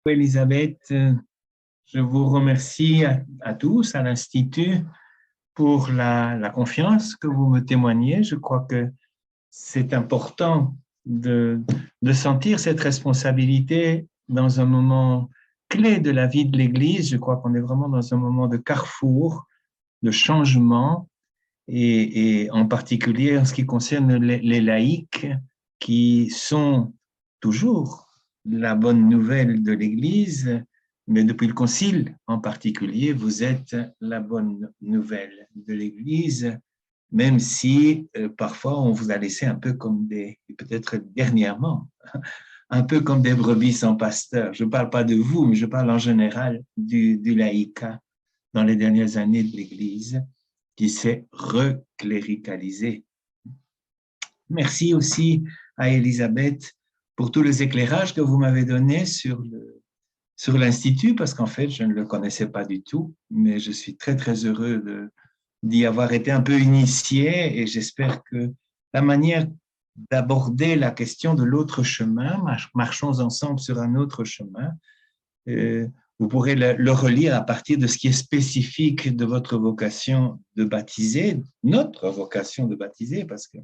Elisabeth, je vous remercie à tous, à l'Institut, pour la confiance que vous me témoignez. Je crois que c'est important de sentir cette responsabilité dans un moment clé de la vie de l'Église. Je crois qu'on est vraiment dans un moment de carrefour, de changement, et en particulier en ce qui concerne les laïcs qui sont toujours la bonne nouvelle de l'Église, mais depuis le Concile en particulier, vous êtes la bonne nouvelle de l'Église, même si parfois on vous a laissé un peu comme peut-être dernièrement, un peu comme des brebis sans pasteur. Je ne parle pas de vous, mais je parle en général du laïcat dans les dernières années de l'Église qui s'est recléricalisée. Merci aussi à Elisabeth pour tous les éclairages que vous m'avez donnés sur l'Institut, parce qu'en fait, je ne le connaissais pas du tout, mais je suis très, très heureux d'y avoir été un peu initié, et j'espère que la manière d'aborder la question de l'autre chemin, marchons ensemble sur un autre chemin, vous pourrez le relire à partir de ce qui est spécifique de votre vocation de baptiser, notre vocation de baptiser, parce que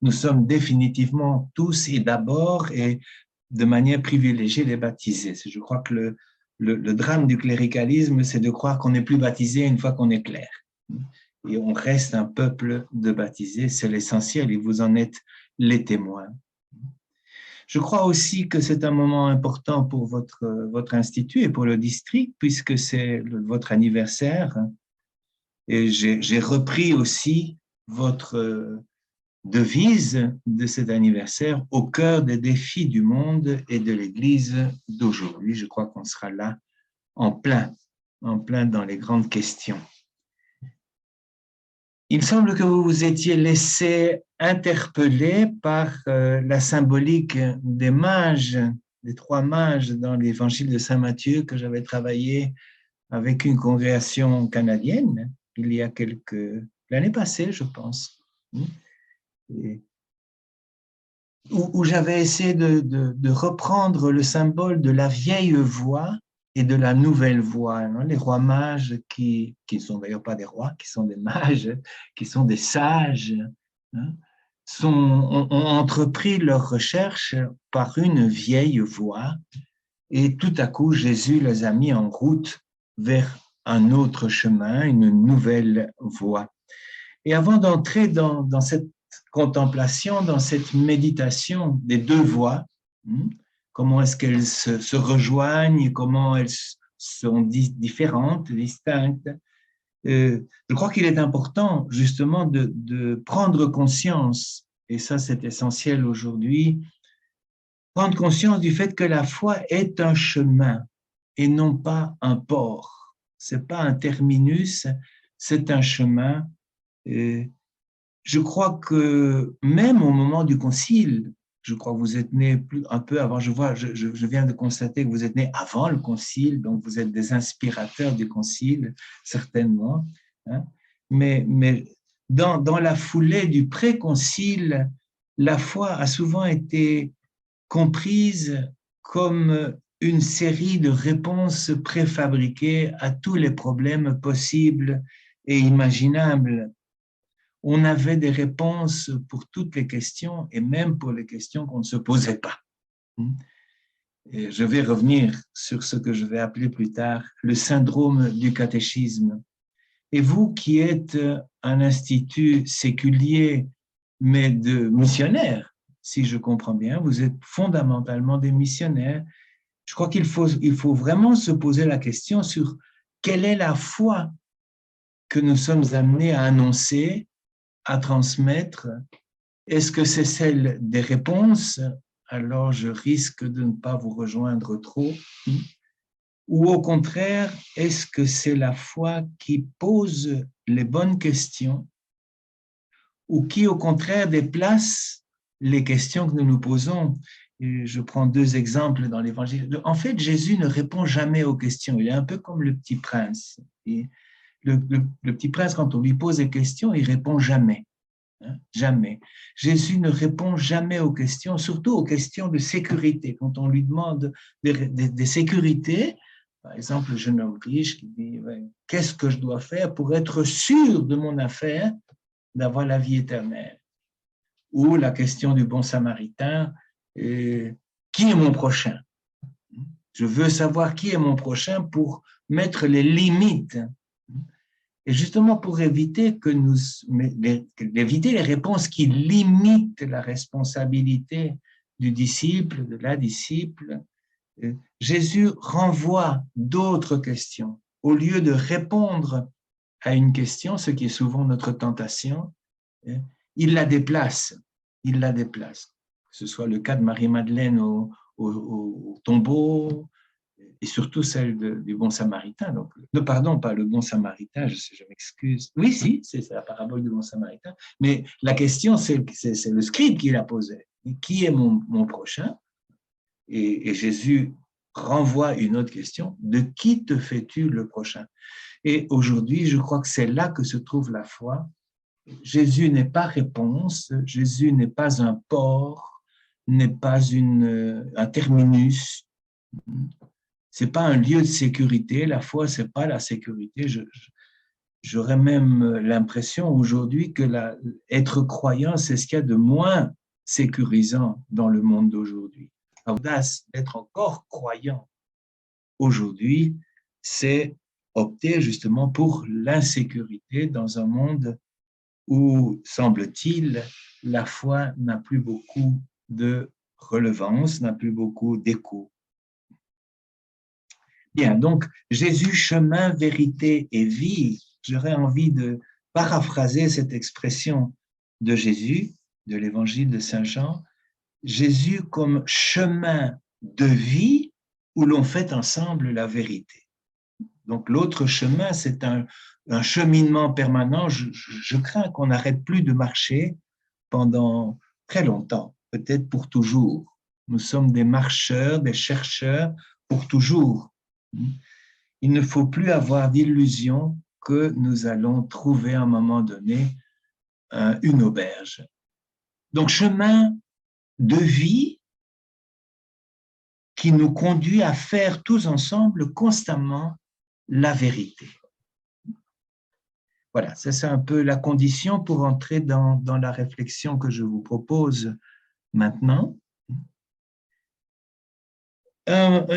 nous sommes définitivement tous et d'abord et de manière privilégiée les baptisés. Je crois que le drame du cléricalisme, c'est de croire qu'on n'est plus baptisé une fois qu'on est clerc. Et on reste un peuple de baptisés, c'est l'essentiel, et vous en êtes les témoins. Je crois aussi que c'est un moment important pour votre institut et pour le district, puisque c'est votre anniversaire. Et j'ai repris aussi votre devise de cet anniversaire, au cœur des défis du monde et de l'Église d'aujourd'hui. Je crois qu'on sera là en plein dans les grandes questions. Il me semble que vous vous étiez laissé interpeller par la symbolique des mages, des 3 mages dans l'évangile de Saint Matthieu que j'avais travaillé avec une congrégation canadienne il y a l'année passée, je pense, où j'avais essayé de reprendre le symbole de la vieille voix et de la nouvelle voie. Non? Les rois mages, qui ne sont d'ailleurs pas des rois, qui sont des mages, qui sont des sages, hein, ont entrepris leur recherche par une vieille voie, et tout à coup, Jésus les a mis en route vers un autre chemin, une nouvelle voie. Et avant d'entrer dans cette contemplation, dans cette méditation des 2 voies, comment est-ce qu'elles se rejoignent, comment elles sont différentes, distinctes. Je crois qu'il est important justement de prendre conscience, et ça c'est essentiel aujourd'hui, prendre conscience du fait que la foi est un chemin et non pas un port. Ce n'est pas un terminus, c'est un chemin. Je crois que même au moment du concile, je crois que vous êtes né un peu avant, je viens de constater que vous êtes né avant le concile, donc vous êtes des inspirateurs du concile, certainement. Hein? Mais dans la foulée du pré-concile, la foi a souvent été comprise comme une série de réponses préfabriquées à tous les problèmes possibles et imaginables. On avait des réponses pour toutes les questions et même pour les questions qu'on ne se posait pas. Et je vais revenir sur ce que je vais appeler plus tard le syndrome du catéchisme. Et vous qui êtes un institut séculier, mais de missionnaires, si je comprends bien, vous êtes fondamentalement des missionnaires. Je crois qu'il faut vraiment se poser la question sur quelle est la foi que nous sommes amenés à annoncer, à transmettre. Est-ce que c'est celle des réponses? Alors je risque de ne pas vous rejoindre trop. Ou au contraire, est-ce que c'est la foi qui pose les bonnes questions ou qui au contraire déplace les questions que nous nous posons? Et je prends 2 exemples dans l'Évangile. En fait, Jésus ne répond jamais aux questions. Il est un peu comme le petit prince. Et le petit prince, quand on lui pose des questions, il répond jamais. Hein, jamais. Jésus ne répond jamais aux questions, surtout aux questions de sécurité. Quand on lui demande des sécurités, par exemple, le jeune homme riche qui dit ouais, qu'est-ce que je dois faire pour être sûr de mon affaire d'avoir la vie éternelle? Ou la question du bon samaritain, qui est mon prochain? Je veux savoir qui est mon prochain pour mettre les limites. Et justement pour éviter éviter les réponses qui limitent la responsabilité du disciple, de la disciple, Jésus renvoie d'autres questions. Au lieu de répondre à une question, ce qui est souvent notre tentation, il la déplace. Il la déplace. Que ce soit le cas de Marie-Madeleine au tombeau, et surtout celle du bon samaritain. Donc, pardon, pas le bon samaritain, je m'excuse. Oui, si, c'est la parabole du bon samaritain. Mais la question, c'est le scribe qui la posait. Qui est mon prochain? Et Jésus renvoie une autre question. De qui te fais-tu le prochain? Et aujourd'hui, je crois que c'est là que se trouve la foi. Jésus n'est pas réponse, Jésus n'est pas un port, n'est pas un terminus. C'est pas un lieu de sécurité. La foi, c'est pas la sécurité. J'aurais même l'impression aujourd'hui que être croyant, c'est ce qu'il y a de moins sécurisant dans le monde d'aujourd'hui. L'audace d'être encore croyant aujourd'hui, c'est opter justement pour l'insécurité dans un monde où, semble-t-il, la foi n'a plus beaucoup de relevance, n'a plus beaucoup d'écho. Bien, donc Jésus, chemin, vérité et vie, j'aurais envie de paraphraser cette expression de Jésus, de l'évangile de Saint Jean, Jésus comme chemin de vie où l'on fait ensemble la vérité. Donc l'autre chemin, c'est un cheminement permanent. Je crains qu'on n'arrête plus de marcher pendant très longtemps, peut-être pour toujours. Nous sommes des marcheurs, des chercheurs pour toujours. Il ne faut plus avoir d'illusion que nous allons trouver à un moment donné une auberge. Donc, chemin de vie qui nous conduit à faire tous ensemble constamment la vérité. Voilà, c'est un peu la condition pour entrer dans la réflexion que je vous propose maintenant. Un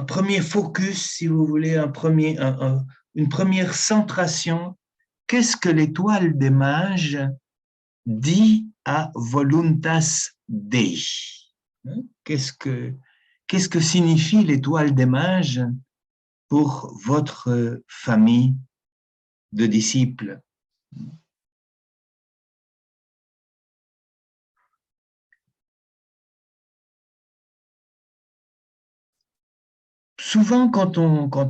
premier focus, si vous voulez, une première centration. Qu'est-ce que l'étoile des mages dit à Voluntas Dei? Qu'est-ce que signifie l'étoile des mages pour votre famille de disciples? Souvent, quand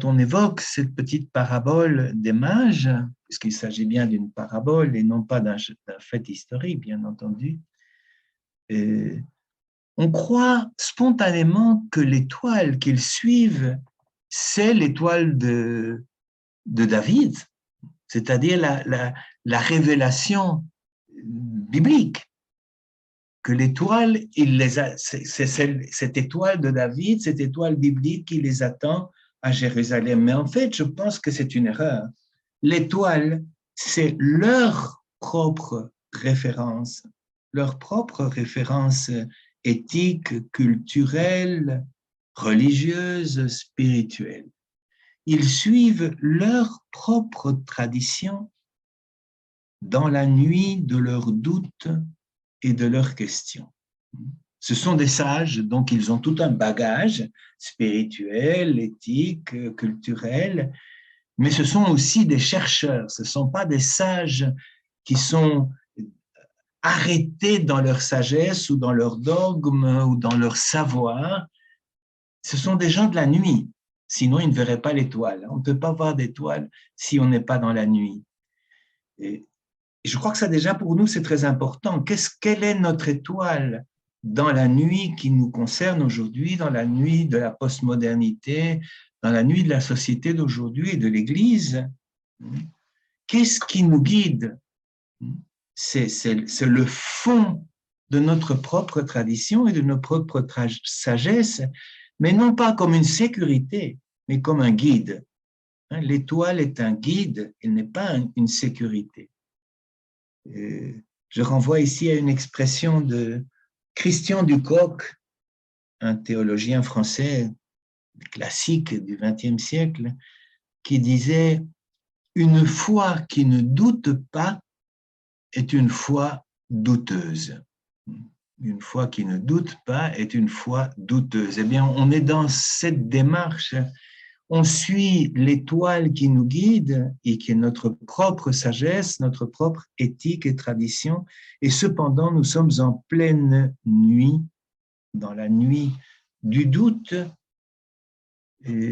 on évoque cette petite parabole des mages, puisqu'il s'agit bien d'une parabole et non pas d'un fait historique, bien entendu, on croit spontanément que l'étoile qu'ils suivent, c'est l'étoile de David, c'est-à-dire la révélation biblique. Que l'étoile, c'est cette étoile de David, cette étoile biblique qui les attend à Jérusalem. Mais en fait, je pense que c'est une erreur. L'étoile, c'est leur propre référence éthique, culturelle, religieuse, spirituelle. Ils suivent leur propre tradition dans la nuit de leurs doutes et de leurs questions. Ce sont des sages, donc ils ont tout un bagage spirituel, éthique, culturel, mais ce sont aussi des chercheurs, ce ne sont pas des sages qui sont arrêtés dans leur sagesse ou dans leur dogme ou dans leur savoir. Ce sont des gens de la nuit, sinon ils ne verraient pas l'étoile. On ne peut pas voir d'étoile si on n'est pas dans la nuit. Et je crois que ça déjà pour nous c'est très important. Quelle est notre étoile dans la nuit qui nous concerne aujourd'hui, dans la nuit de la postmodernité, dans la nuit de la société d'aujourd'hui et de l'Église? qu'est-ce qui nous guide? C'est le fond de notre propre tradition et de notre propre sagesse, mais non pas comme une sécurité, mais comme un guide. L'étoile est un guide, elle n'est pas une sécurité. Je renvoie ici à une expression de Christian Ducoq, un théologien français classique du XXe siècle, qui disait « Une foi qui ne doute pas est une foi douteuse. » Une foi qui ne doute pas est une foi douteuse. Eh bien, on est dans cette démarche. On suit l'étoile qui nous guide et qui est notre propre sagesse, notre propre éthique et tradition. Et cependant, nous sommes en pleine nuit, dans la nuit du doute,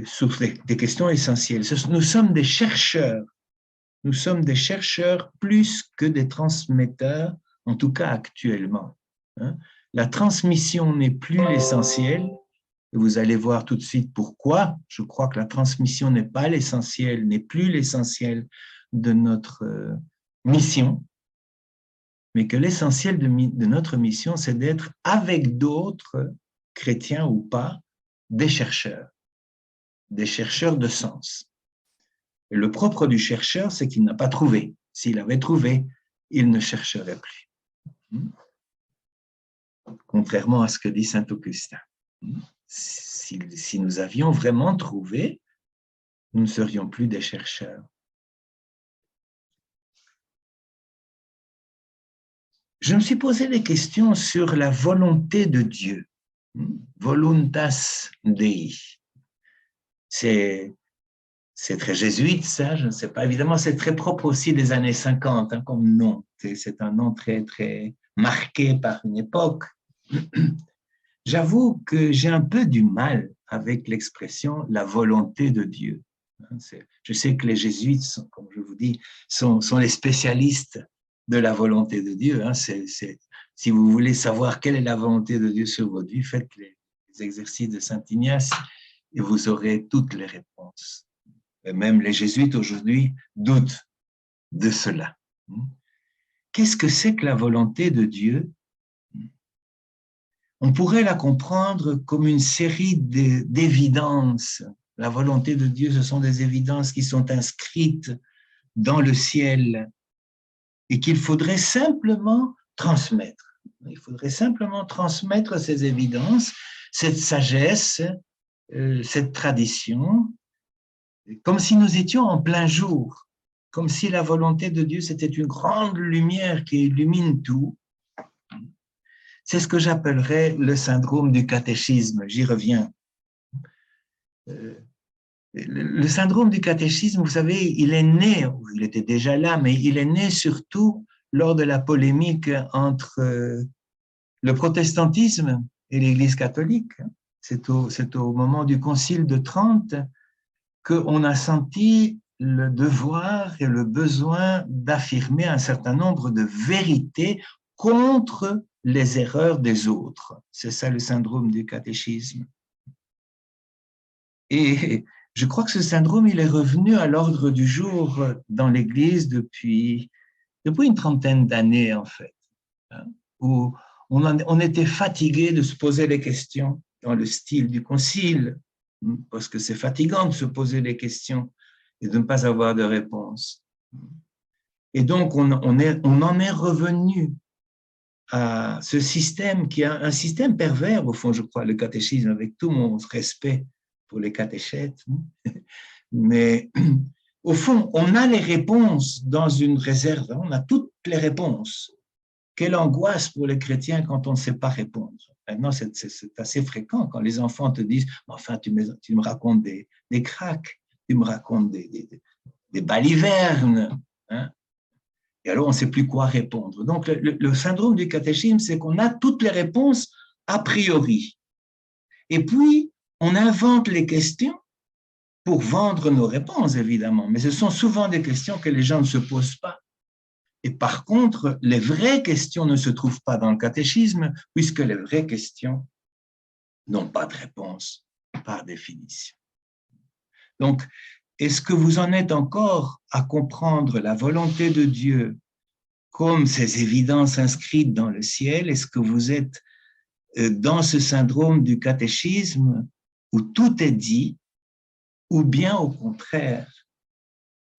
sur des questions essentielles. Nous sommes des chercheurs. Nous sommes des chercheurs plus que des transmetteurs, en tout cas actuellement. La transmission n'est plus l'essentiel. Et vous allez voir tout de suite pourquoi. Je crois que la transmission n'est pas l'essentiel, n'est plus l'essentiel de notre mission, mais que l'essentiel de notre mission, c'est d'être avec d'autres, chrétiens ou pas, des chercheurs de sens. Et le propre du chercheur, c'est qu'il n'a pas trouvé. S'il avait trouvé, il ne chercherait plus. Contrairement à ce que dit saint Augustin. Si nous avions vraiment trouvé, nous ne serions plus des chercheurs. Je me suis posé des questions sur la volonté de Dieu. Voluntas Dei. C'est très jésuite, ça, je ne sais pas. Évidemment, c'est très propre aussi des années 50 comme nom. C'est un nom très, très marqué par une époque. J'avoue que j'ai un peu du mal avec l'expression « la volonté de Dieu ». Je sais que les jésuites, comme je vous dis, sont les spécialistes de la volonté de Dieu. Si vous voulez savoir quelle est la volonté de Dieu sur votre vie, faites les exercices de Saint Ignace et vous aurez toutes les réponses. Et même les jésuites aujourd'hui doutent de cela. Qu'est-ce que c'est que la volonté de Dieu? On pourrait la comprendre comme une série d'évidences. La volonté de Dieu, ce sont des évidences qui sont inscrites dans le ciel et qu'il faudrait simplement transmettre. Il faudrait simplement transmettre ces évidences, cette sagesse, cette tradition, comme si nous étions en plein jour, comme si la volonté de Dieu, c'était une grande lumière qui illumine tout. C'est ce que j'appellerais le syndrome du catéchisme. J'y reviens. Le syndrome du catéchisme, vous savez, il est né, il était déjà là, mais il est né surtout lors de la polémique entre le protestantisme et l'Église catholique. C'est au moment du Concile de Trente qu'on a senti le devoir et le besoin d'affirmer un certain nombre de vérités contre les erreurs des autres. C'est ça le syndrome du catéchisme. Et je crois que ce syndrome, il est revenu à l'ordre du jour dans l'Église depuis une trentaine d'années, en fait, où on était fatigué de se poser les questions dans le style du concile, parce que c'est fatigant de se poser des questions et de ne pas avoir de réponse. Et donc, on en est revenu à ce système qui est un système pervers, au fond, je crois, le catéchisme, avec tout mon respect pour les catéchètes. Mais au fond, on a les réponses dans une réserve, on a toutes les réponses. Quelle angoisse pour les chrétiens quand on ne sait pas répondre. Maintenant, c'est assez fréquent quand les enfants te disent « Enfin, tu me racontes des cracks, tu me racontes des balivernes. » Et alors, on ne sait plus quoi répondre. Donc, le syndrome du catéchisme, c'est qu'on a toutes les réponses a priori. Et puis, on invente les questions pour vendre nos réponses, évidemment. Mais ce sont souvent des questions que les gens ne se posent pas. Et par contre, les vraies questions ne se trouvent pas dans le catéchisme, puisque les vraies questions n'ont pas de réponse par définition. Donc, est-ce que vous en êtes encore à comprendre la volonté de Dieu comme ces évidences inscrites dans le ciel? Est-ce que vous êtes dans ce syndrome du catéchisme où tout est dit, ou bien au contraire,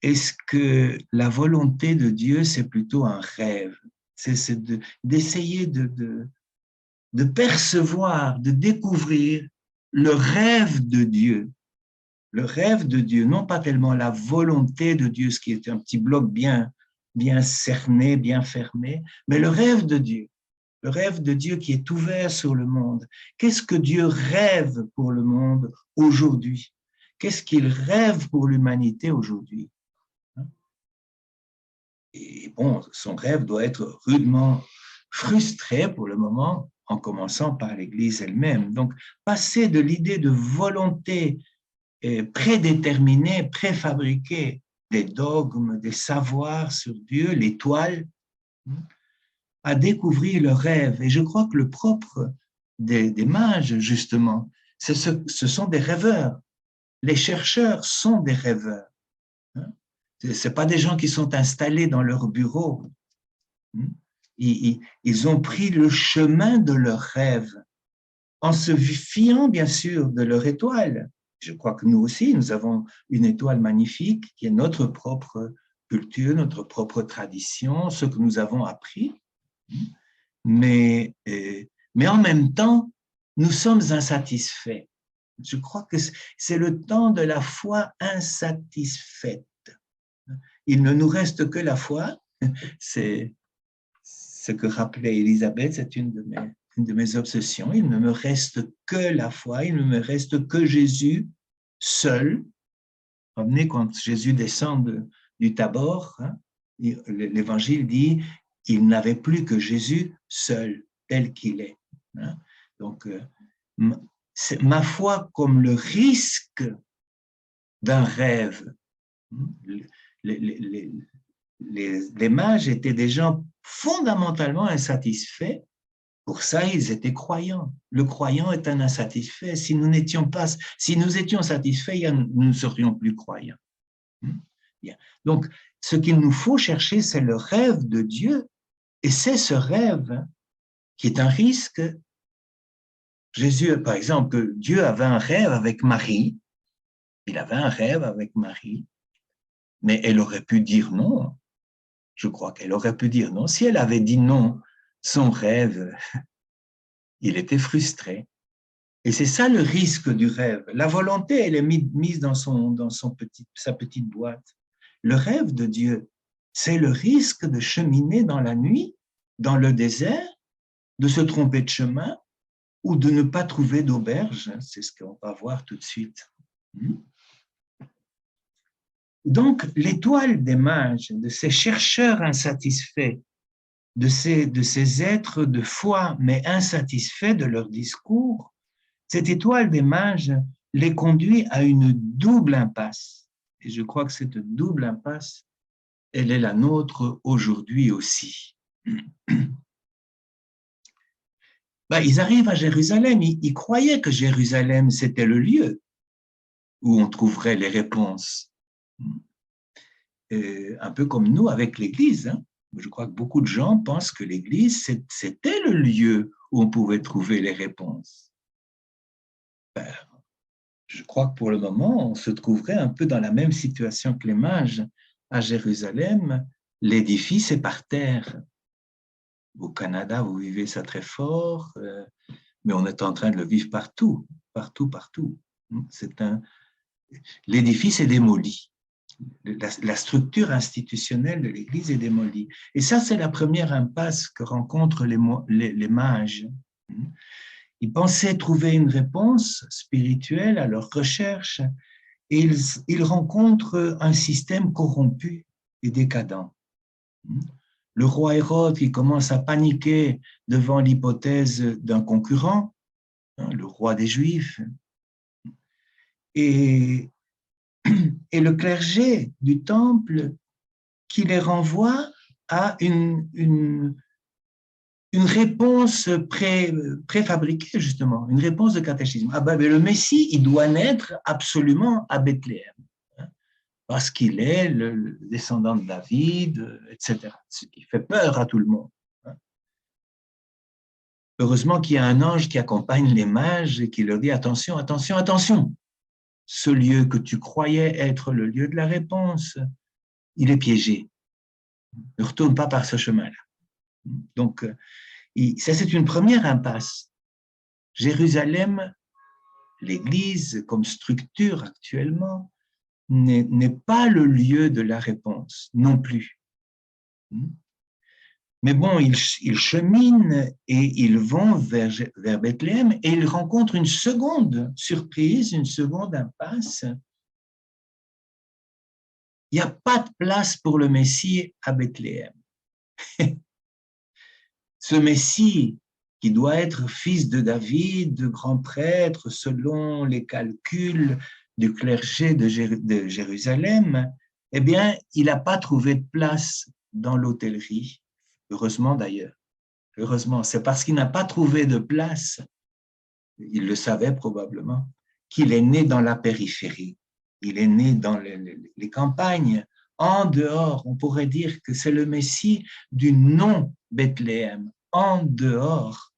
est-ce que la volonté de Dieu, c'est plutôt un rêve? C'est d'essayer de percevoir, de découvrir le rêve de Dieu. Le rêve de Dieu, non pas tellement la volonté de Dieu, ce qui est un petit bloc bien cerné, bien fermé, mais le rêve de Dieu. Le rêve de Dieu qui est ouvert sur le monde. Qu'est-ce que Dieu rêve pour le monde aujourd'hui? Qu'est-ce qu'il rêve pour l'humanité aujourd'hui? Et bon, son rêve doit être rudement frustré pour le moment, en commençant par l'Église elle-même. Donc, passer de l'idée de volonté prédéterminée, préfabriquée, des dogmes, des savoirs sur Dieu, l'étoile, à découvrir le rêve. Et je crois que le propre des mages, justement, ce sont des rêveurs. Les chercheurs sont des rêveurs. Ce ne sont pas des gens qui sont installés dans leur bureau. Ils ont pris le chemin de leur rêve en se fiant, bien sûr, de leur étoile. Je crois que nous aussi, nous avons une étoile magnifique qui est notre propre culture, notre propre tradition, ce que nous avons appris. Mais en même temps, nous sommes insatisfaits. Je crois que c'est le temps de la foi insatisfaite. Il ne nous reste que la foi. C'est ce que rappelait Élisabeth, c'est une de mes obsessions. Il ne me reste que la foi, il ne me reste que Jésus seul. Revenez quand Jésus descend du Tabor, l'Évangile dit il n'avait plus que Jésus seul, tel qu'il est. Donc, c'est ma foi comme le risque d'un rêve. Les mages étaient des gens fondamentalement insatisfaits. Pour ça, ils étaient croyants. Le croyant est un insatisfait. Si nous étions satisfaits, nous ne serions plus croyants. Bien. Donc, ce qu'il nous faut chercher, c'est le rêve de Dieu. Et c'est ce rêve qui est un risque. Jésus, par exemple, que Dieu avait un rêve avec Marie. Il avait un rêve avec Marie. Mais elle aurait pu dire non. Je crois qu'elle aurait pu dire non. Si elle avait dit non, son rêve, il était frustré. Et c'est ça le risque du rêve. La volonté, elle est mise dans sa petite boîte. Le rêve de Dieu, c'est le risque de cheminer dans la nuit, dans le désert, de se tromper de chemin ou de ne pas trouver d'auberge. C'est ce qu'on va voir tout de suite. Donc, l'étoile des mages, de ces chercheurs insatisfaits, de ces êtres de foi, mais insatisfaits de leur discours, cette étoile des mages les conduit à une double impasse. Et je crois que cette double impasse, elle est la nôtre aujourd'hui aussi. Ils arrivent à Jérusalem, ils croyaient que Jérusalem, c'était le lieu où on trouverait les réponses. Un peu comme nous avec l'Église. Je crois que beaucoup de gens pensent que l'Église, c'était le lieu où on pouvait trouver les réponses. Je crois que pour le moment, on se trouverait un peu dans la même situation que les mages à Jérusalem. L'édifice est par terre. Au Canada, vous vivez ça très fort, mais on est en train de le vivre partout, partout, partout. L'édifice est démoli. La structure institutionnelle de l'Église est démolie. Et ça, c'est la première impasse que rencontrent les mages. Ils pensaient trouver une réponse spirituelle à leur recherche et ils rencontrent un système corrompu et décadent. Le roi Hérode qui commence à paniquer devant l'hypothèse d'un concurrent, le roi des Juifs, et le clergé du temple qui les renvoie à une réponse préfabriquée, justement, une réponse de catéchisme. Mais le Messie, il doit naître absolument à Bethléem. parce qu'il est le descendant de David, etc. Ce qui fait peur à tout le monde. Heureusement qu'il y a un ange qui accompagne les mages et qui leur dit attention, attention, attention. Ce lieu que tu croyais être le lieu de la réponse, il est piégé. Ne retourne pas par ce chemin-là. Donc, ça, c'est une première impasse. Jérusalem, l'Église comme structure actuellement, n'est pas le lieu de la réponse non plus. Mais bon, ils cheminent et ils vont vers Bethléem et ils rencontrent une seconde surprise, une seconde impasse. Il n'y a pas de place pour le Messie à Bethléem. Ce Messie qui doit être fils de David, de grand prêtre, selon les calculs du clergé de Jérusalem, eh bien, il n'a pas trouvé de place dans l'hôtellerie. Heureusement d'ailleurs. Heureusement, c'est parce qu'il n'a pas trouvé de place, il le savait probablement, qu'il est né dans la périphérie. Il est né dans les campagnes, en dehors. On pourrait dire que c'est le Messie du non-Bethléem, en dehors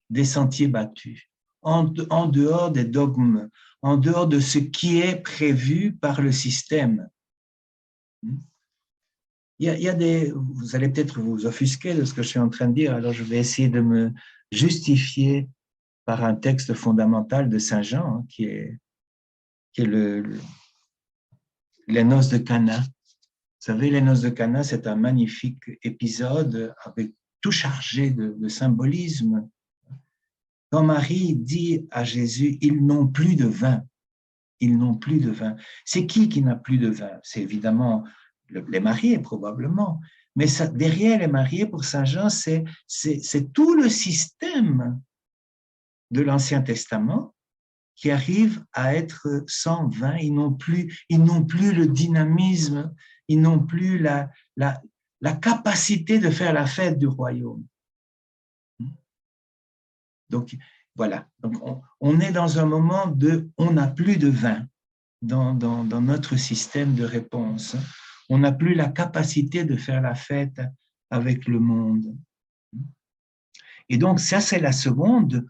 des sentiers battus, en dehors des dogmes, en dehors de ce qui est prévu par le système. Il y a vous allez peut-être vous offusquer de ce que je suis en train de dire, alors je vais essayer de me justifier par un texte fondamental de Saint Jean, qui est les noces de Cana. Vous savez, les noces de Cana, c'est un magnifique épisode avec tout chargé de symbolisme. Quand Marie dit à Jésus, ils n'ont plus de vin, ils n'ont plus de vin. C'est qui n'a plus de vin? C'est évidemment les mariés, probablement. Mais ça, derrière les mariés, pour Saint Jean, c'est tout le système de l'Ancien Testament qui arrive à être sans vin. Ils n'ont plus le dynamisme, ils n'ont plus la capacité de faire la fête du royaume. Donc, voilà. Donc, on est dans un moment de on n'a plus de vin dans notre système de réponse. On n'a plus la capacité de faire la fête avec le monde. Et donc, ça, c'est la seconde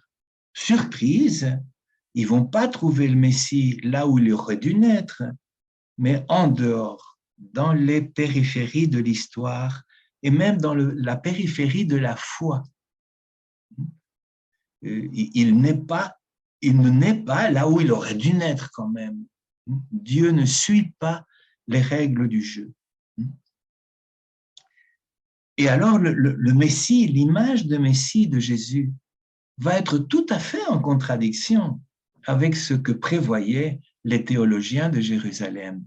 surprise. Ils ne vont pas trouver le Messie là où il aurait dû naître, mais en dehors, dans les périphéries de l'histoire et même dans la périphérie de la foi. Il ne naît pas là où il aurait dû naître quand même. Dieu ne suit pas les règles du jeu. Et alors, le Messie, l'image de Messie de Jésus, va être tout à fait en contradiction avec ce que prévoyaient les théologiens de Jérusalem.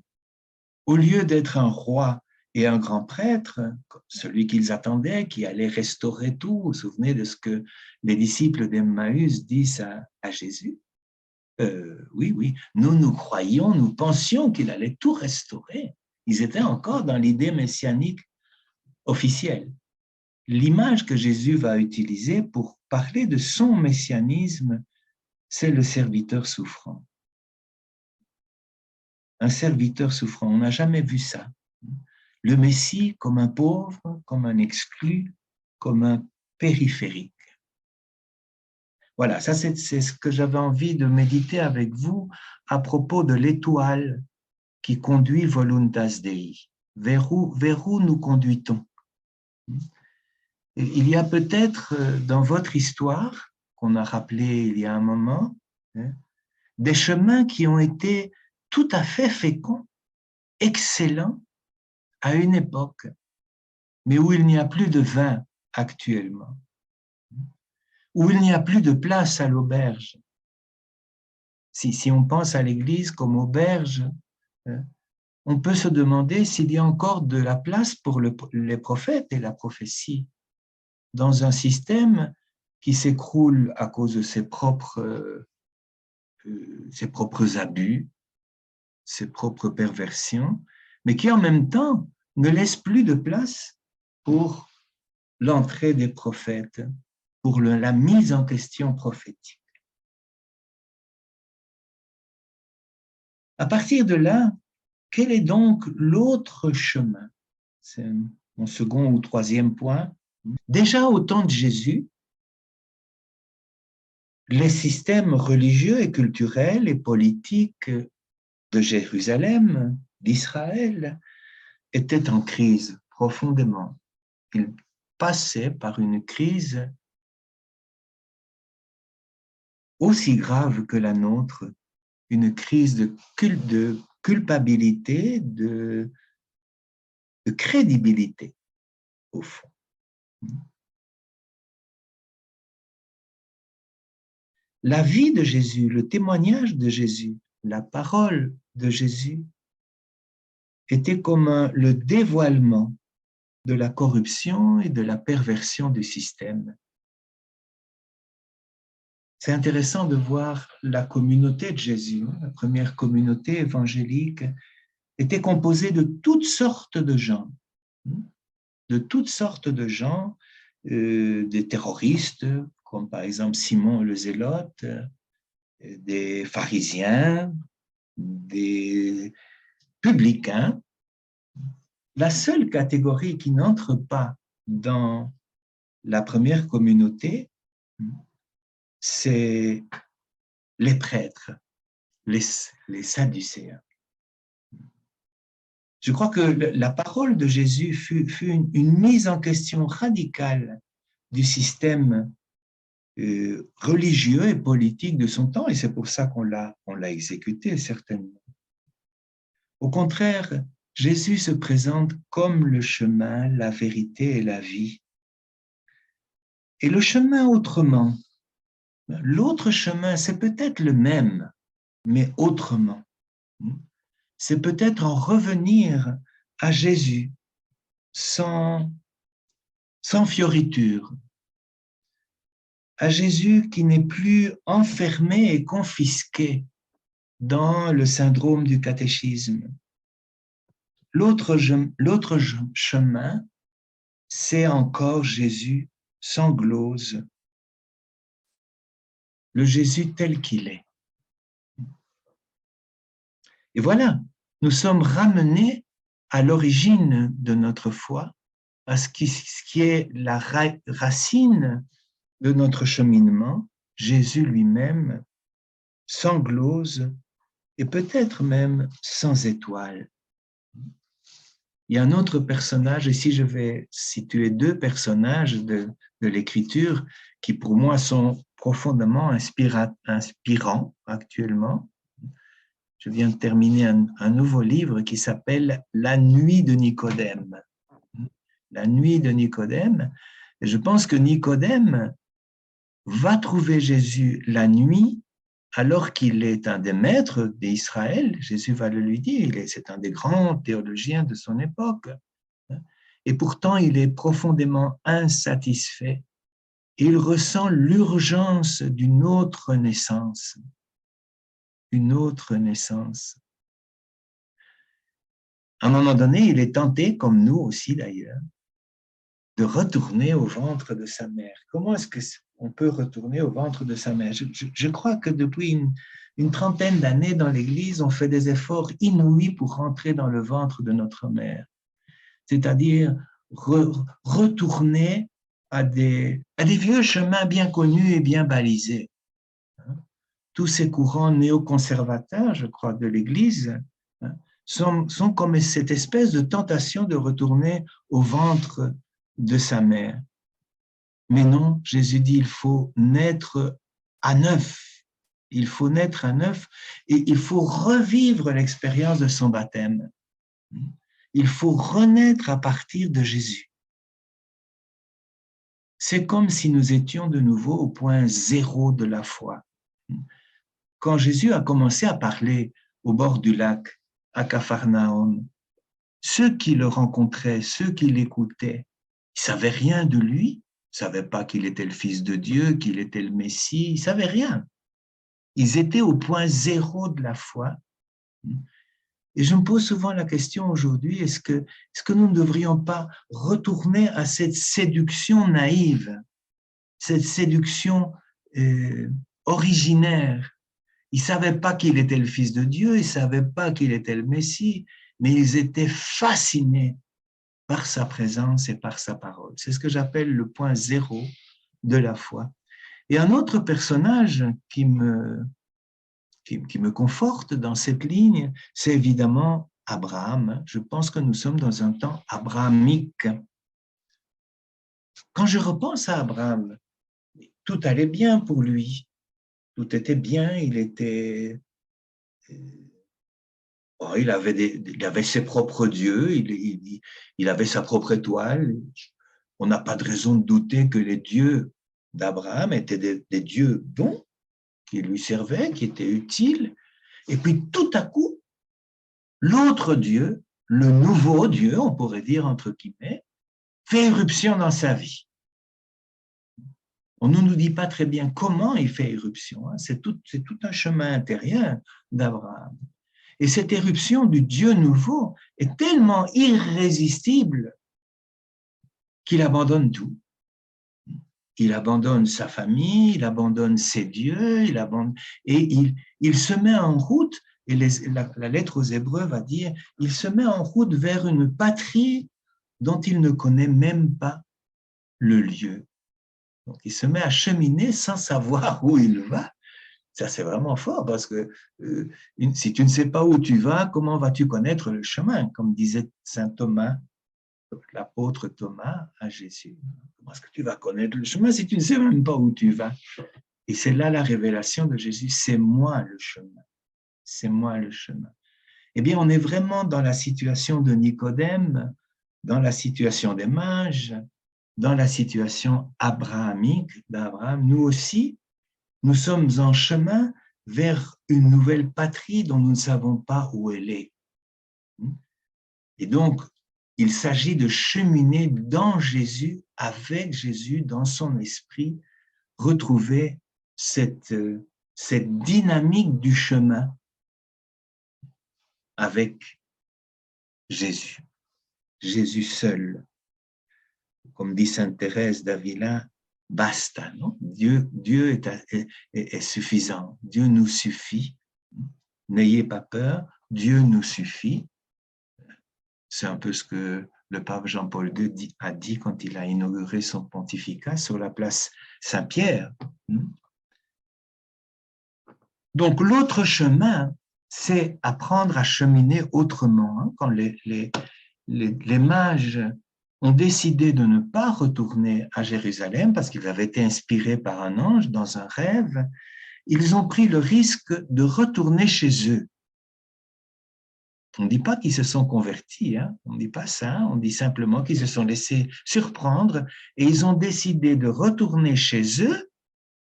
Au lieu d'être un roi et un grand prêtre, celui qu'ils attendaient, qui allait restaurer tout, vous vous souvenez de ce que les disciples d'Emmaüs disent à Jésus? Oui, nous croyions, nous pensions qu'il allait tout restaurer. Ils étaient encore dans l'idée messianique officielle. L'image que Jésus va utiliser pour parler de son messianisme, c'est le serviteur souffrant. Un serviteur souffrant, on n'a jamais vu ça. Le Messie comme un pauvre, comme un exclu, comme un périphérique. Voilà, ça c'est ce que j'avais envie de méditer avec vous à propos de l'étoile qui conduit Voluntas Dei. Vers où nous conduit-on? Il y a peut-être dans votre histoire, qu'on a rappelé il y a un moment, des chemins qui ont été tout à fait féconds, excellents à une époque, mais où il n'y a plus de vin actuellement, où il n'y a plus de place à l'auberge. Si on pense à l'Église comme auberge, on peut se demander s'il y a encore de la place pour les prophètes et la prophétie dans un système qui s'écroule à cause de ses propres abus, ses propres perversions, mais qui en même temps ne laisse plus de place pour l'entrée des prophètes, pour la mise en question prophétique. À partir de là, quel est donc l'autre chemin? C'est mon second ou troisième point. Déjà au temps de Jésus, les systèmes religieux et culturels et politiques de Jérusalem, d'Israël, étaient en crise profondément. Ils passaient par une crise aussi grave que la nôtre, une crise de culpabilité, de crédibilité, au fond. La vie de Jésus, le témoignage de Jésus, la parole de Jésus était comme le dévoilement de la corruption et de la perversion du système. C'est intéressant de voir la communauté de Jésus, la première communauté évangélique, était composée de toutes sortes de gens, des terroristes, comme par exemple Simon le Zélote, des pharisiens, des publicains. La seule catégorie qui n'entre pas dans la première communauté, c'est les prêtres, les sadducéens. Je crois que la parole de Jésus fut une mise en question radicale du système religieux et politique de son temps, et c'est pour ça qu'on l'a exécuté, certainement. Au contraire, Jésus se présente comme le chemin, la vérité et la vie. Et le chemin autrement, l'autre chemin, c'est peut-être le même, mais autrement. C'est peut-être en revenir à Jésus sans fioriture, à Jésus qui n'est plus enfermé et confisqué dans le syndrome du catéchisme. L'autre chemin, c'est encore Jésus sans glose, le Jésus tel qu'il est. Et voilà, nous sommes ramenés à l'origine de notre foi, à ce qui est la racine de notre cheminement, Jésus lui-même, sans glose et peut-être même sans étoile. Il y a un autre personnage, ici je vais situer deux personnages de l'Écriture qui pour moi sont profondément inspirants actuellement. Je viens de terminer un nouveau livre qui s'appelle « La nuit de Nicodème ». La nuit de Nicodème. Et je pense que Nicodème va trouver Jésus la nuit alors qu'il est un des maîtres d'Israël. Jésus va le lui dire, c'est un des grands théologiens de son époque. Et pourtant, il est profondément insatisfait. Il ressent l'urgence d'une autre naissance. Une autre naissance. À un moment donné, il est tenté, comme nous aussi d'ailleurs, de retourner au ventre de sa mère. Comment est-ce qu'on peut retourner au ventre de sa mère? Je crois que depuis une trentaine d'années dans l'Église, on fait des efforts inouïs pour rentrer dans le ventre de notre mère. C'est-à-dire retourner à des vieux chemins bien connus et bien balisés. Tous ces courants néoconservateurs, je crois, de l'Église, sont comme cette espèce de tentation de retourner au ventre de sa mère. Mais non, Jésus dit, il faut naître à neuf. Il faut naître à neuf et il faut revivre l'expérience de son baptême. Il faut renaître à partir de Jésus. C'est comme si nous étions de nouveau au point zéro de la foi. Quand Jésus a commencé à parler au bord du lac, à Capharnaüm, ceux qui le rencontraient, ceux qui l'écoutaient, ils ne savaient rien de lui, ils ne savaient pas qu'il était le Fils de Dieu, qu'il était le Messie, ils ne savaient rien. Ils étaient au point zéro de la foi. Et je me pose souvent la question aujourd'hui, est-ce que nous ne devrions pas retourner à cette séduction naïve, cette séduction originaire Ils ne savaient pas qu'il était le Fils de Dieu, ils ne savaient pas qu'il était le Messie, mais ils étaient fascinés par sa présence et par sa parole. C'est ce que j'appelle le point zéro de la foi. Et un autre personnage qui me conforte dans cette ligne, c'est évidemment Abraham. Je pense que nous sommes dans un temps abrahamique. Quand je repense à Abraham, tout allait bien pour lui. Tout était bien, il avait ses propres dieux, il avait sa propre étoile. On n'a pas de raison de douter que les dieux d'Abraham étaient des dieux bons, qui lui servaient, qui étaient utiles. Et puis tout à coup, l'autre Dieu, le nouveau Dieu, on pourrait dire entre guillemets, fait éruption dans sa vie. On ne nous dit pas très bien comment il fait éruption. C'est tout un chemin intérieur d'Abraham. Et cette éruption du Dieu nouveau est tellement irrésistible qu'il abandonne tout. Il abandonne sa famille, il abandonne ses dieux, il se met en route, et la lettre aux Hébreux va dire, il se met en route vers une patrie dont il ne connaît même pas le lieu. Donc, il se met à cheminer sans savoir où il va. Ça, c'est vraiment fort parce que si tu ne sais pas où tu vas, comment vas-tu connaître le chemin? Comme disait saint Thomas, l'apôtre Thomas à Jésus. Comment est-ce que tu vas connaître le chemin si tu ne sais même pas où tu vas? Et c'est là la révélation de Jésus, c'est moi le chemin. C'est moi le chemin. Eh bien, on est vraiment dans la situation de Nicodème, dans la situation des mages, dans la situation abrahamique d'Abraham. Nous aussi, nous sommes en chemin vers une nouvelle patrie dont nous ne savons pas où elle est. Et donc, il s'agit de cheminer dans Jésus, avec Jésus, dans son esprit, retrouver cette dynamique du chemin avec Jésus. Jésus seul. Comme dit sainte Thérèse d'Avila, basta, non? Dieu est suffisant. Dieu nous suffit. N'ayez pas peur, Dieu nous suffit. C'est un peu ce que le pape Jean-Paul II a dit quand il a inauguré son pontificat sur la place Saint-Pierre. Donc, l'autre chemin, c'est apprendre à cheminer autrement. Quand les mages ont décidé de ne pas retourner à Jérusalem parce qu'ils avaient été inspirés par un ange dans un rêve, ils ont pris le risque de retourner chez eux. On ne dit pas qu'ils se sont convertis, on ne dit pas ça, on dit simplement qu'ils se sont laissés surprendre et ils ont décidé de retourner chez eux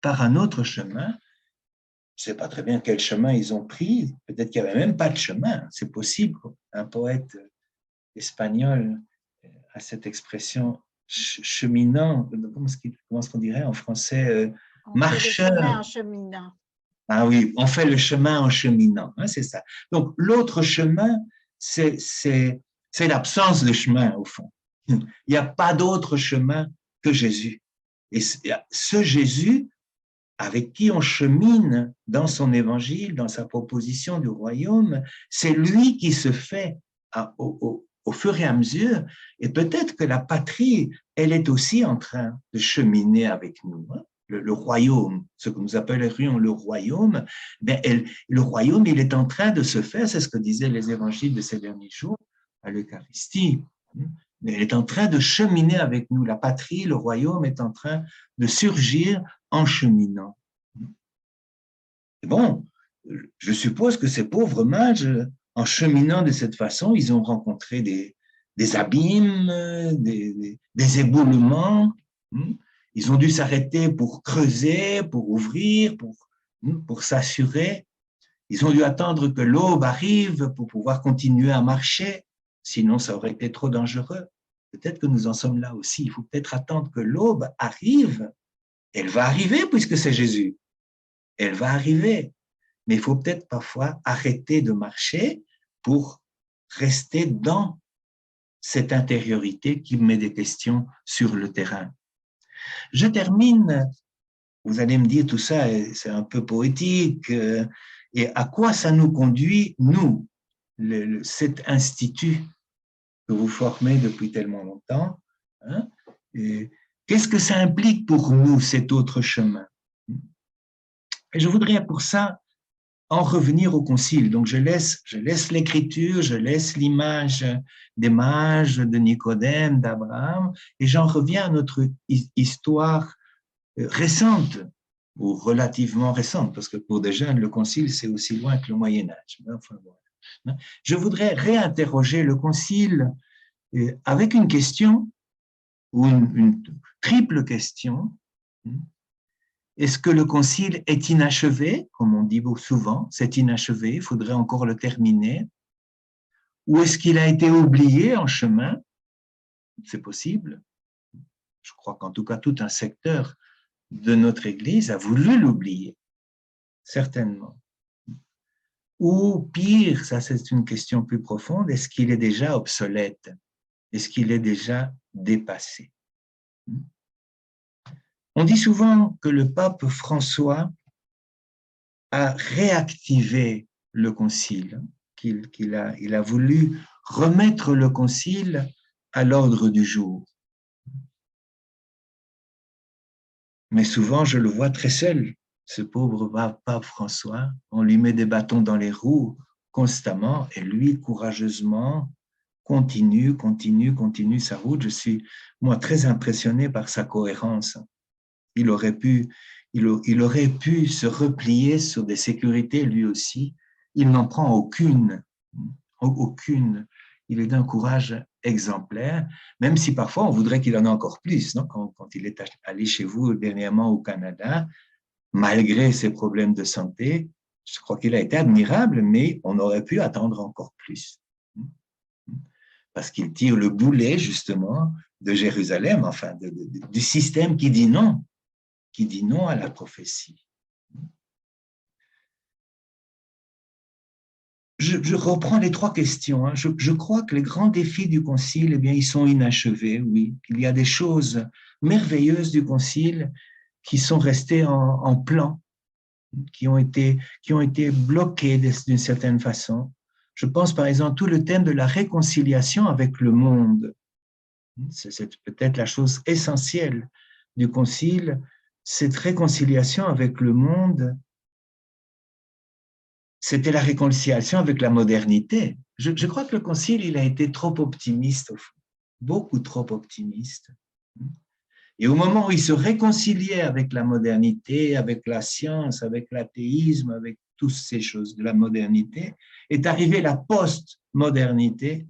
par un autre chemin. Je ne sais pas très bien quel chemin ils ont pris, peut-être qu'il n'y avait même pas de chemin, c'est possible. Un poète espagnol a cette expression cheminant, comment est-ce qu'on dirait en français, marcheur. On fait le chemin en cheminant. Ah oui, on fait le chemin en cheminant, c'est ça. Donc, l'autre chemin, c'est l'absence de chemin, au fond. Il n'y a pas d'autre chemin que Jésus. Et ce Jésus, avec qui on chemine dans son évangile, dans sa proposition du royaume, c'est lui qui se fait au fur et à mesure. Et peut-être que la patrie, elle est aussi en train de cheminer avec nous. Le royaume, ce que nous appellerions le royaume, le royaume, il est en train de se faire, c'est ce que disaient les évangiles de ces derniers jours à l'Eucharistie. Il est en train de cheminer avec nous. La patrie, le royaume est en train de surgir en cheminant. Et bon, je suppose que ces pauvres mages, en cheminant de cette façon, ils ont rencontré des abîmes, des éboulements. Ils ont dû s'arrêter pour creuser, pour ouvrir, pour s'assurer. Ils ont dû attendre que l'aube arrive pour pouvoir continuer à marcher, sinon ça aurait été trop dangereux. Peut-être que nous en sommes là aussi. Il faut peut-être attendre que l'aube arrive. Elle va arriver puisque c'est Jésus. Elle va arriver. Mais il faut peut-être parfois arrêter de marcher pour rester dans cette intériorité qui met des questions sur le terrain. Je termine, vous allez me dire tout ça, c'est un peu poétique, Et à quoi ça nous conduit, nous, cet institut que vous formez depuis tellement longtemps, hein, qu'est-ce que ça implique pour nous, cet autre chemin? Et je voudrais pour ça en revenir au concile. Donc je laisse l'écriture, je laisse l'image des mages, de Nicodème, d'Abraham, et j'en reviens à notre histoire récente, ou relativement récente, parce que pour des jeunes, le concile, c'est aussi loin que le Moyen-Âge. Enfin, voilà. Je voudrais réinterroger le concile avec une question, ou une triple question. Est-ce que le concile est inachevé, comme on dit souvent, c'est inachevé, il faudrait encore le terminer, ou est-ce qu'il a été oublié en chemin? C'est possible. Je crois qu'en tout cas, tout un secteur de notre Église a voulu l'oublier, certainement. Ou pire, ça c'est une question plus profonde, est-ce qu'il est déjà obsolète? Est-ce qu'il est déjà dépassé? On dit souvent que le pape François a réactivé le concile, qu'il a voulu remettre le concile à l'ordre du jour. Mais souvent, je le vois très seul, ce pauvre pape François. On lui met des bâtons dans les roues constamment et lui, courageusement, continue sa route. Je suis, moi, très impressionné par sa cohérence. Il aurait pu se replier sur des sécurités lui aussi. Il n'en prend aucune. Il est d'un courage exemplaire, même si parfois on voudrait qu'il en ait encore plus. Non? Quand il est allé chez vous dernièrement au Canada, malgré ses problèmes de santé, je crois qu'il a été admirable, mais on aurait pu attendre encore plus. Parce qu'il tire le boulet, justement, de Jérusalem, enfin, du système qui dit non à la prophétie. Je reprends les trois questions. Je crois que les grands défis du Concile, eh bien, ils sont inachevés, oui. Il y a des choses merveilleuses du Concile qui sont restées en plan, qui ont été bloquées d'une certaine façon. Je pense par exemple tout le thème de la réconciliation avec le monde. C'est peut-être la chose essentielle du Concile, cette réconciliation avec le monde. C'était la réconciliation avec la modernité. Je crois que le Concile, il a été trop optimiste, au fond, beaucoup trop optimiste. Et au moment où il se réconciliait avec la modernité, avec la science, avec l'athéisme, avec toutes ces choses de la modernité, est arrivée la post-modernité,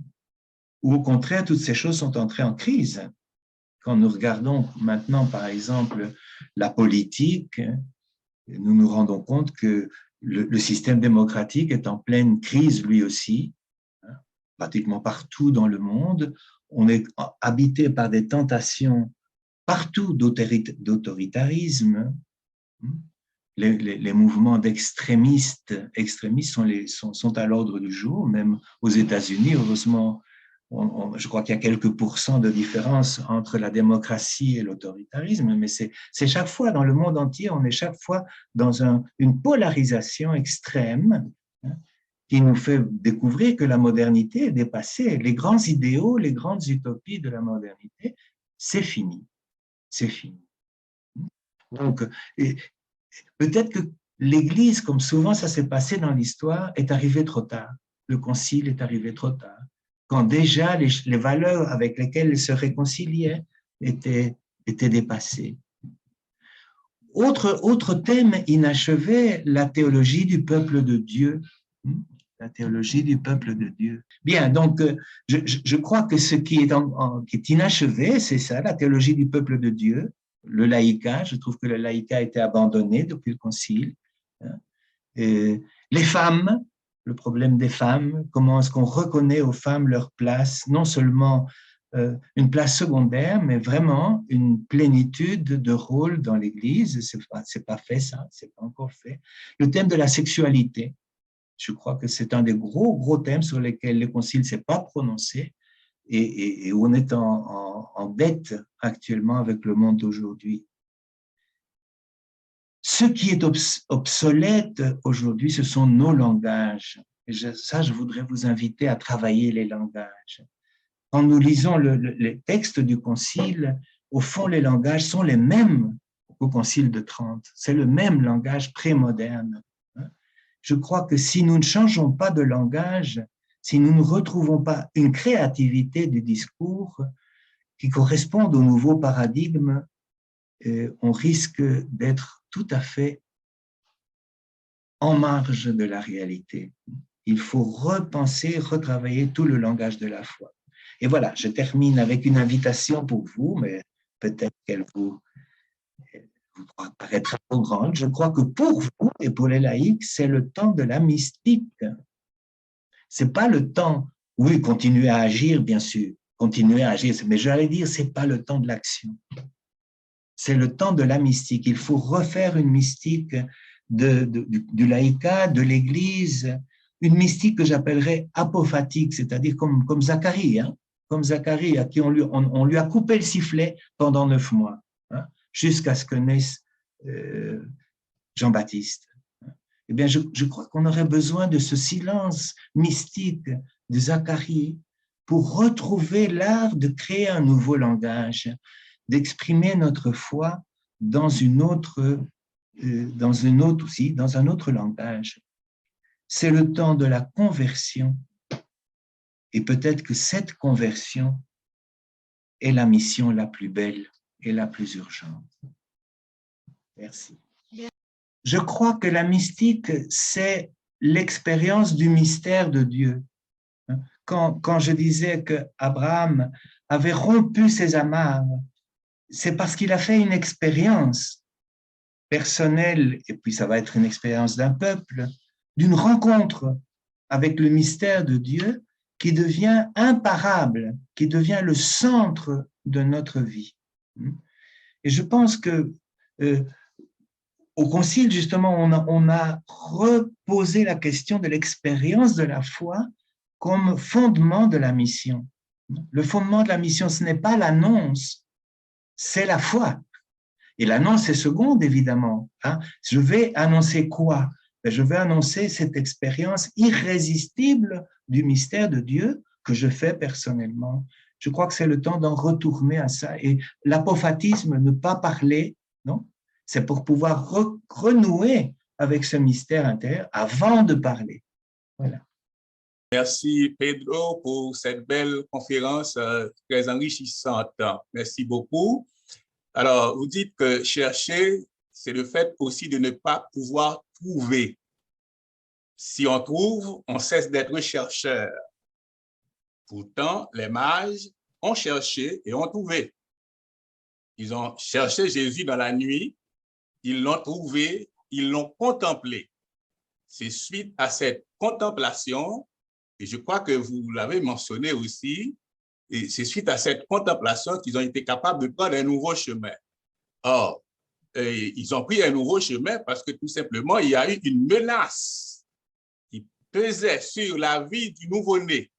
où au contraire, toutes ces choses sont entrées en crise. Quand nous regardons maintenant, par exemple, la politique, nous nous rendons compte que le système démocratique est en pleine crise lui aussi, pratiquement partout dans le monde. On est habité par des tentations partout d'autoritarisme. Les mouvements d'extrémistes sont à l'ordre du jour, même aux États-Unis. Heureusement, je crois qu'il y a quelques pourcents de différence entre la démocratie et l'autoritarisme, mais c'est chaque fois, dans le monde entier, on est chaque fois dans une polarisation extrême, qui nous fait découvrir que la modernité est dépassée. Les grands idéaux, les grandes utopies de la modernité, c'est fini. C'est fini. Donc, peut-être que l'Église, comme souvent ça s'est passé dans l'histoire, est arrivée trop tard. Le Concile est arrivé trop tard, quand déjà les valeurs avec lesquelles il se réconciliait étaient dépassées. Autre thème inachevé, la théologie du peuple de Dieu. La théologie du peuple de Dieu. Bien, donc je crois que ce qui est inachevé, c'est ça, la théologie du peuple de Dieu, le laïcat. Je trouve que le laïcat a été abandonné depuis le Concile. Et les femmes, le problème des femmes, comment est-ce qu'on reconnaît aux femmes leur place, non seulement une place secondaire, mais vraiment une plénitude de rôle dans l'Église. C'est pas fait ça, c'est pas encore fait. Le thème de la sexualité, je crois que c'est un des gros thèmes sur lesquels le Concile ne s'est pas prononcé et où on est en dette actuellement avec le monde d'aujourd'hui. Ce qui est obsolète aujourd'hui, ce sont nos langages. Et je voudrais vous inviter à travailler les langages. Quand nous lisons les textes du Concile, au fond, les langages sont les mêmes au Concile de Trente. C'est le même langage prémoderne. Je crois que si nous ne changeons pas de langage, si nous ne retrouvons pas une créativité du discours qui corresponde au nouveau paradigme, on risque d'être tout à fait en marge de la réalité. Il faut repenser, retravailler tout le langage de la foi. Et voilà, je termine avec une invitation pour vous, mais peut-être qu'elle vous paraîtra trop grande. Je crois que pour vous et pour les laïcs, c'est le temps de la mystique. C'est pas le temps, oui, continuer à agir, bien sûr, continuer à agir, mais j'allais dire, c'est pas le temps de l'action. C'est le temps de la mystique. Il faut refaire une mystique du laïcat, de l'Église, une mystique que j'appellerais apophatique, c'est-à-dire comme Zacharie, hein, comme Zacharie, à qui on lui a coupé le sifflet pendant 9 mois, hein, jusqu'à ce que naisse Jean-Baptiste. Eh bien, je crois qu'on aurait besoin de ce silence mystique de Zacharie pour retrouver l'art de créer un nouveau langage, d'exprimer notre foi dans un autre langage. C'est le temps de la conversion. Et peut-être que cette conversion est la mission la plus belle et la plus urgente. Merci. Je crois que la mystique, c'est l'expérience du mystère de Dieu. Quand je disais qu'Abraham avait rompu ses amarres, c'est parce qu'il a fait une expérience personnelle, et puis ça va être une expérience d'un peuple, d'une rencontre avec le mystère de Dieu qui devient imparable, qui devient le centre de notre vie. Et je pense que au Concile, justement, on a reposé la question de l'expérience de la foi comme fondement de la mission. Le fondement de la mission, ce n'est pas l'annonce, c'est la foi. Et l'annonce est seconde, évidemment. Hein. Je vais annoncer quoi? Je vais annoncer cette expérience irrésistible du mystère de Dieu que je fais personnellement. Je crois que c'est le temps d'en retourner à ça. Et l'apophatisme, ne pas parler, non? C'est pour pouvoir renouer avec ce mystère intérieur avant de parler. Voilà. Merci Pedro pour cette belle conférence très enrichissante. Merci beaucoup. Alors, vous dites que chercher, c'est le fait aussi de ne pas pouvoir trouver. Si on trouve, on cesse d'être chercheur. Pourtant, les mages ont cherché et ont trouvé. Ils ont cherché Jésus dans la nuit, ils l'ont trouvé, ils l'ont contemplé. C'est suite à cette contemplation, et je crois que vous l'avez mentionné aussi, et c'est suite à cette contemplation qu'ils ont été capables de prendre un nouveau chemin. Or, ils ont pris un nouveau chemin parce que tout simplement, il y a eu une menace qui pesait sur la vie du nouveau-né.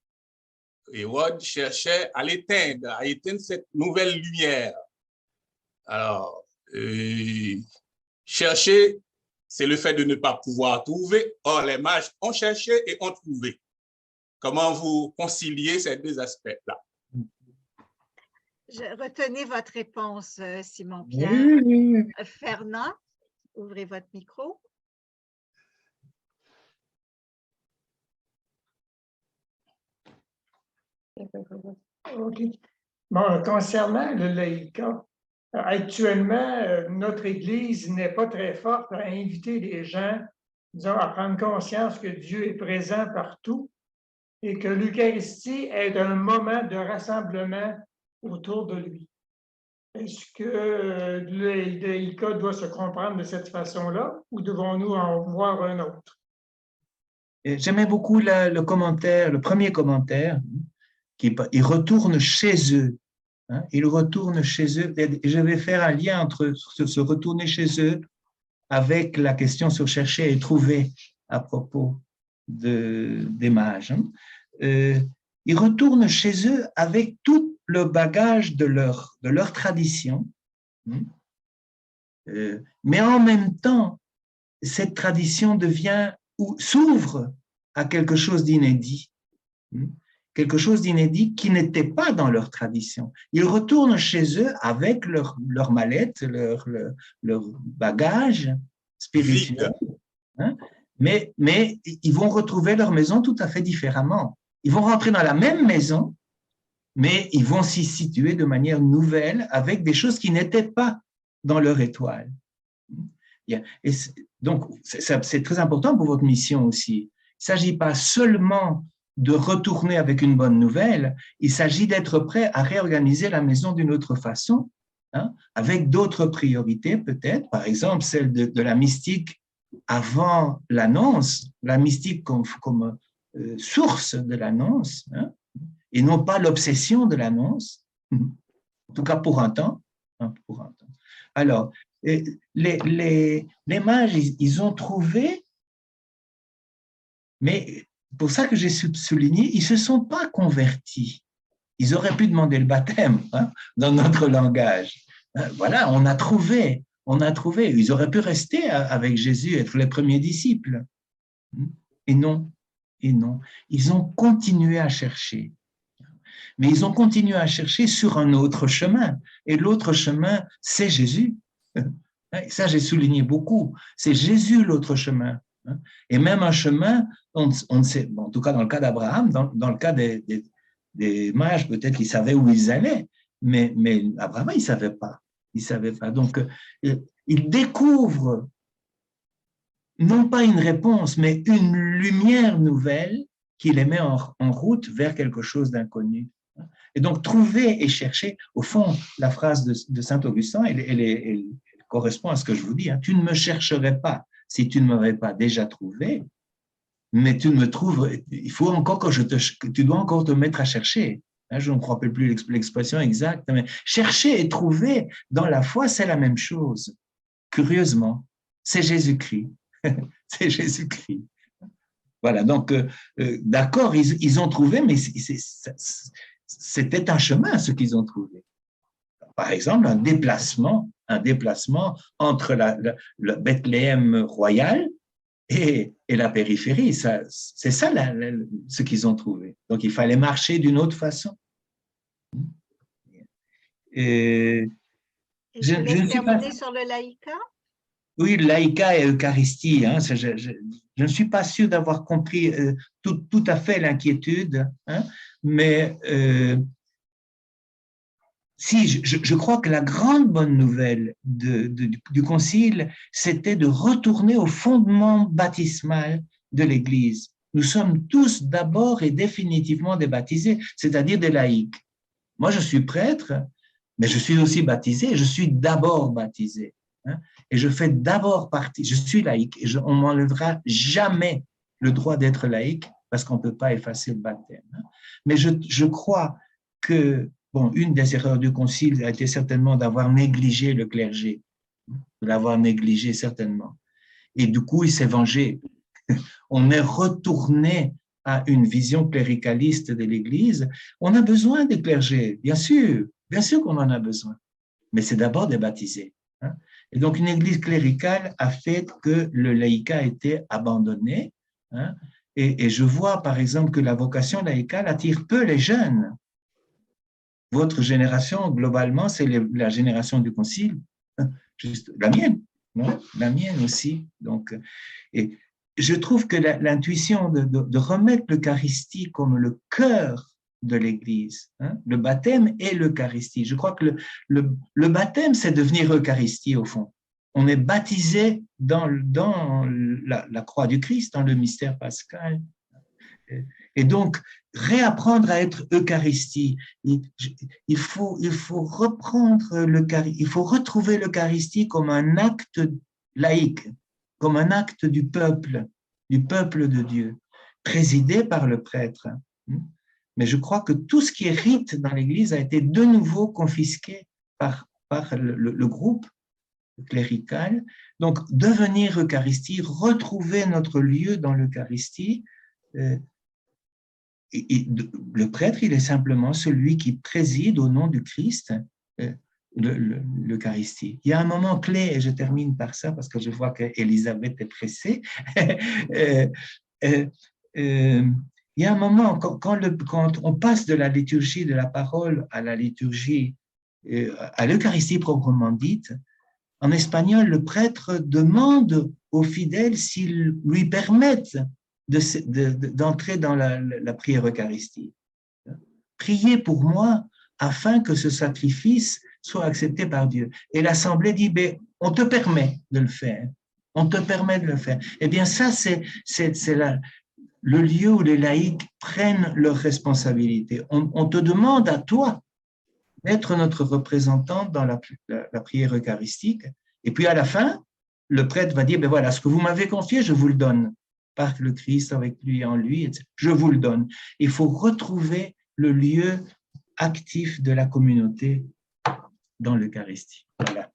Hérode cherchait à l'éteindre, à éteindre cette nouvelle lumière. Alors, chercher, c'est le fait de ne pas pouvoir trouver. Or, les mages ont cherché et ont trouvé. Comment vous conciliez ces deux aspects-là? Retenez votre réponse, Simon-Pierre. Oui. Fernand, ouvrez votre micro. Okay. Bon, concernant le laïcat, actuellement, notre Église n'est pas très forte à inviter les gens, disons, à prendre conscience que Dieu est présent partout et que l'Eucharistie est un moment de rassemblement autour de lui. Est-ce que le laïcat doit se comprendre de cette façon-là ou devons-nous en voir un autre? J'aimais beaucoup le commentaire, le premier commentaire, ils retournent chez eux. Hein, ils retournent chez eux. Et je vais faire un lien entre se retourner chez eux avec la question sur chercher et trouver à propos des mages. Hein. Ils retournent chez eux avec tout le bagage de leur tradition. Mais en même temps, cette tradition devient ou s'ouvre à quelque chose d'inédit. Quelque chose d'inédit qui n'était pas dans leur tradition. Ils retournent chez eux avec leur mallette, leur bagage spirituel, hein, mais ils vont retrouver leur maison tout à fait différemment. Ils vont rentrer dans la même maison, mais ils vont s'y situer de manière nouvelle avec des choses qui n'étaient pas dans leur étoile. Et donc, c'est très important pour votre mission aussi. Il ne s'agit pas seulement de retourner avec une bonne nouvelle, il s'agit d'être prêt à réorganiser la maison d'une autre façon, hein, avec d'autres priorités peut-être, par exemple celle de la mystique avant l'annonce, la mystique comme source de l'annonce, hein, et non pas l'obsession de l'annonce, en tout cas pour un temps. Hein, pour un temps. Alors, les mages, ils ont trouvé, mais pour ça que j'ai souligné, ils ne se sont pas convertis. Ils auraient pu demander le baptême, hein, dans notre langage. Voilà, on a trouvé. Ils auraient pu rester avec Jésus, être les premiers disciples. Et non. Ils ont continué à chercher. Mais ils ont continué à chercher sur un autre chemin. Et l'autre chemin, c'est Jésus. Ça, j'ai souligné beaucoup. C'est Jésus l'autre chemin. Et même un chemin, on ne sait, bon, en tout cas dans le cas d'Abraham, dans le cas des mages, peut-être qu'ils savaient où ils allaient, mais Abraham, il ne savait pas. Il savait pas. Donc, il découvre non pas une réponse, mais une lumière nouvelle qui les met en route vers quelque chose d'inconnu. Et donc, trouver et chercher, au fond, la phrase de Saint Augustin, elle correspond à ce que je vous dis. Hein. Tu ne me chercherais pas si tu ne m'aurais pas déjà trouvé, mais tu me trouves, il faut encore que tu dois encore te mettre à chercher. Hein, je ne me rappelle plus l'expression exacte, mais chercher et trouver dans la foi, c'est la même chose. Curieusement, c'est Jésus-Christ. C'est Jésus-Christ. Voilà, donc, d'accord, ils ont trouvé, mais c'était un chemin, ce qu'ils ont trouvé. Par exemple, un déplacement entre le Bethléem royal et la périphérie. C'est ça ce qu'ils ont trouvé. Donc, il fallait marcher d'une autre façon. Et je laisse terminer sur le laïka. Oui, laïka et Eucharistie. Hein, je ne suis pas sûr d'avoir compris tout à fait l'inquiétude, hein, mais si, je crois que la grande bonne nouvelle du Concile, c'était de retourner au fondement baptismal de l'Église. Nous sommes tous d'abord et définitivement des baptisés, c'est-à-dire des laïcs. Moi, je suis prêtre, mais je suis aussi baptisé, je suis d'abord baptisé. Hein, et je fais d'abord partie, je suis laïque, et on ne m'enlèvera jamais le droit d'être laïque, parce qu'on ne peut pas effacer le baptême. Hein. Mais je crois que bon, une des erreurs du Concile a été certainement d'avoir négligé le clergé, de l'avoir négligé certainement. Et du coup, il s'est vengé. On est retourné à une vision cléricaliste de l'Église. On a besoin des clergés, bien sûr qu'on en a besoin, mais c'est d'abord des baptisés. Hein. Et donc, une Église cléricale a fait que le laïcat a été abandonné. Hein. Et je vois, par exemple, que la vocation laïcale attire peu les jeunes. Votre génération, globalement, c'est la génération du Concile, juste la mienne, non? La mienne aussi. Donc, et je trouve que l'intuition de remettre l'Eucharistie comme le cœur de l'Église, hein, le baptême et l'Eucharistie. Je crois que le baptême, c'est devenir Eucharistie au fond. On est baptisé dans la croix du Christ, dans le mystère pascal. Et donc, réapprendre à être Eucharistie. Il faut reprendre il faut retrouver l'Eucharistie comme un acte laïque, comme un acte du peuple de Dieu, présidé par le prêtre. Mais je crois que tout ce qui est rite dans l'Église a été de nouveau confisqué par le groupe clérical. Donc, devenir Eucharistie, retrouver notre lieu dans l'Eucharistie. Et le prêtre, il est simplement celui qui préside au nom du Christ l'Eucharistie. Il y a un moment clé, et je termine par ça parce que je vois qu'Elisabeth est pressée. Il y a un moment, quand on passe de la liturgie de la parole à la liturgie, à l'Eucharistie proprement dite, en espagnol, le prêtre demande aux fidèles s'ils lui permettent d'entrer dans la prière eucharistique. Priez pour moi afin que ce sacrifice soit accepté par Dieu. Et l'Assemblée dit, on te permet de le faire. On te permet de le faire. Eh bien, ça, c'est le lieu où les laïcs prennent leurs responsabilités. On te demande à toi d'être notre représentant dans la prière eucharistique. Et puis à la fin, le prêtre va dire, voilà, ce que vous m'avez confié, je vous le donne. Par le Christ, avec lui, en lui, etc. Je vous le donne. Il faut retrouver le lieu actif de la communauté dans l'Eucharistie. Voilà.